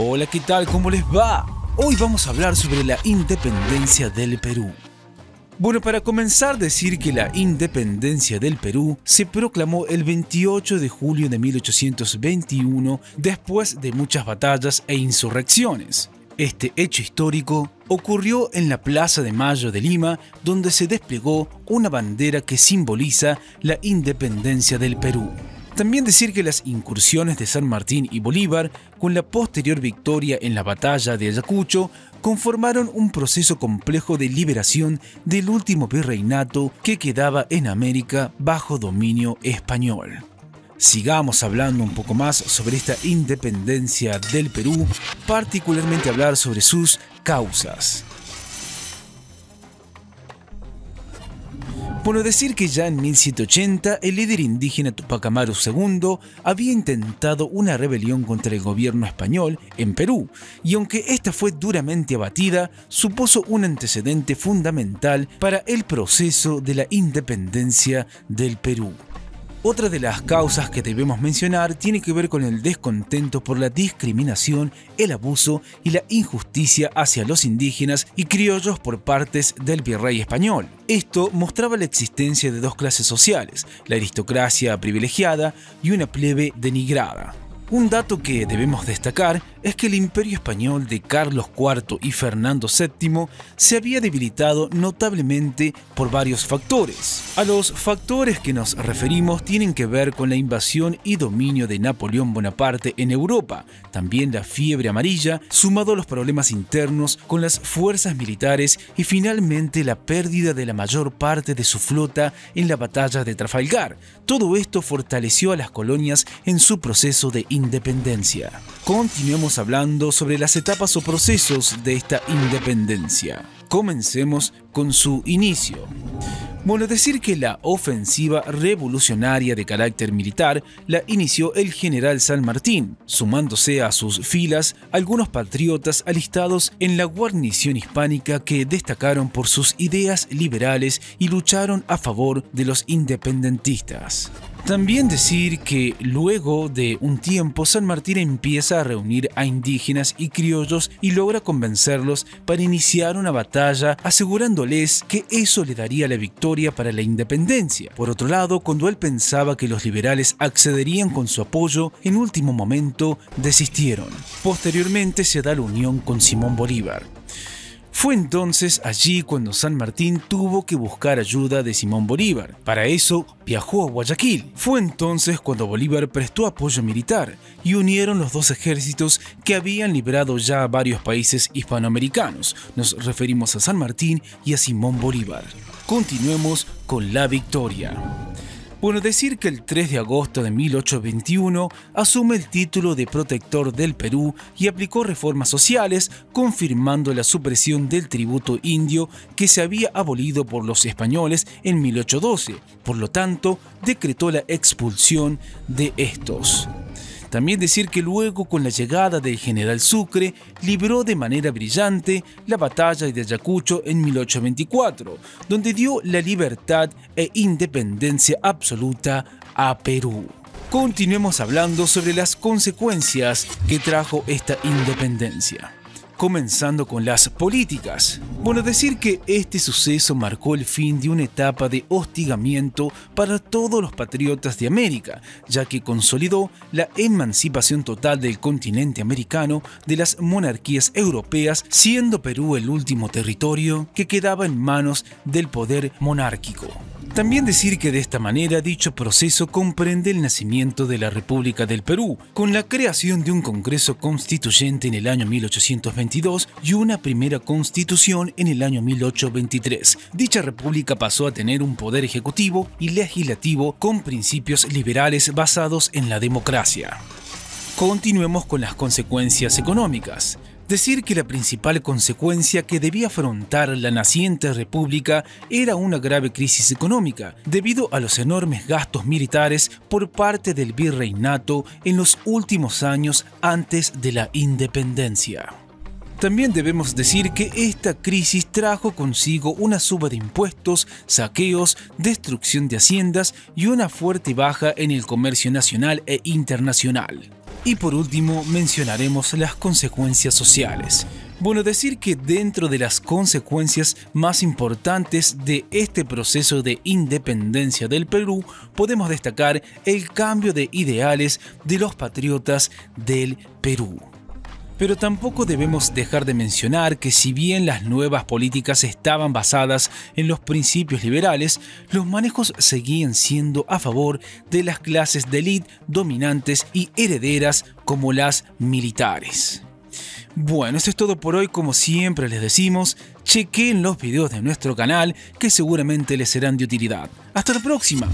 Hola, ¿qué tal? ¿Cómo les va? Hoy vamos a hablar sobre la independencia del Perú. Bueno, para comenzar, decir que la independencia del Perú se proclamó el 28 de julio de 1821 después de muchas batallas e insurrecciones. Este hecho histórico ocurrió en la Plaza de Mayo de Lima, donde se desplegó una bandera que simboliza la independencia del Perú. También decir que las incursiones de San Martín y Bolívar, con la posterior victoria en la batalla de Ayacucho, conformaron un proceso complejo de liberación del último virreinato que quedaba en América bajo dominio español. Sigamos hablando un poco más sobre esta independencia del Perú, particularmente hablar sobre sus causas. Bueno, decir que ya en 1780 el líder indígena Tupac Amaru II había intentado una rebelión contra el gobierno español en Perú, y aunque esta fue duramente abatida, supuso un antecedente fundamental para el proceso de la independencia del Perú. Otra de las causas que debemos mencionar tiene que ver con el descontento por la discriminación, el abuso y la injusticia hacia los indígenas y criollos por partes del virrey español. Esto mostraba la existencia de dos clases sociales, la aristocracia privilegiada y una plebe denigrada. Un dato que debemos destacar es que el imperio español de Carlos IV y Fernando VII se había debilitado notablemente por varios factores. A los factores que nos referimos tienen que ver con la invasión y dominio de Napoleón Bonaparte en Europa, también la fiebre amarilla, sumado a los problemas internos con las fuerzas militares y finalmente la pérdida de la mayor parte de su flota en la batalla de Trafalgar. Todo esto fortaleció a las colonias en su proceso de independencia. Continuemos hablando sobre las etapas o procesos de esta independencia. Comencemos con su inicio. Bueno, decir que la ofensiva revolucionaria de carácter militar la inició el general San Martín, sumándose a sus filas algunos patriotas alistados en la guarnición hispánica que destacaron por sus ideas liberales y lucharon a favor de los independentistas. También decir que luego de un tiempo San Martín empieza a reunir a indígenas y criollos y logra convencerlos para iniciar una batalla, asegurándoles que eso le daría la victoria para la independencia. Por otro lado, cuando él pensaba que los liberales accederían con su apoyo, en último momento desistieron. Posteriormente se da la unión con Simón Bolívar. Fue entonces allí cuando San Martín tuvo que buscar ayuda de Simón Bolívar. Para eso viajó a Guayaquil. Fue entonces cuando Bolívar prestó apoyo militar y unieron los dos ejércitos que habían liberado ya a varios países hispanoamericanos. Nos referimos a San Martín y a Simón Bolívar. Continuemos con la victoria. Bueno, decir que el 3 de agosto de 1821 asume el título de protector del Perú y aplicó reformas sociales, confirmando la supresión del tributo indio que se había abolido por los españoles en 1812. Por lo tanto, decretó la expulsión de estos. También decir que luego, con la llegada del general Sucre, libró de manera brillante la batalla de Ayacucho en 1824, donde dio la libertad e independencia absoluta a Perú. Continuemos hablando sobre las consecuencias que trajo esta independencia. Comenzando con las políticas. Bueno, decir que este suceso marcó el fin de una etapa de hostigamiento para todos los patriotas de América, ya que consolidó la emancipación total del continente americano de las monarquías europeas, siendo Perú el último territorio que quedaba en manos del poder monárquico. También decir que de esta manera dicho proceso comprende el nacimiento de la República del Perú, con la creación de un Congreso Constituyente en el año 1822 y una primera Constitución en el año 1823. Dicha república pasó a tener un poder ejecutivo y legislativo con principios liberales basados en la democracia. Continuemos con las consecuencias económicas. Decir que la principal consecuencia que debía afrontar la naciente república era una grave crisis económica, debido a los enormes gastos militares por parte del virreinato en los últimos años antes de la independencia. También debemos decir que esta crisis trajo consigo una suba de impuestos, saqueos, destrucción de haciendas y una fuerte baja en el comercio nacional e internacional. Y por último mencionaremos las consecuencias sociales. Bueno, decir que dentro de las consecuencias más importantes de este proceso de independencia del Perú, podemos destacar el cambio de ideales de los patriotas del Perú. Pero tampoco debemos dejar de mencionar que si bien las nuevas políticas estaban basadas en los principios liberales, los manejos seguían siendo a favor de las clases de élite dominantes y herederas como las militares. Bueno, eso es todo por hoy. Como siempre les decimos, chequen los videos de nuestro canal que seguramente les serán de utilidad. ¡Hasta la próxima!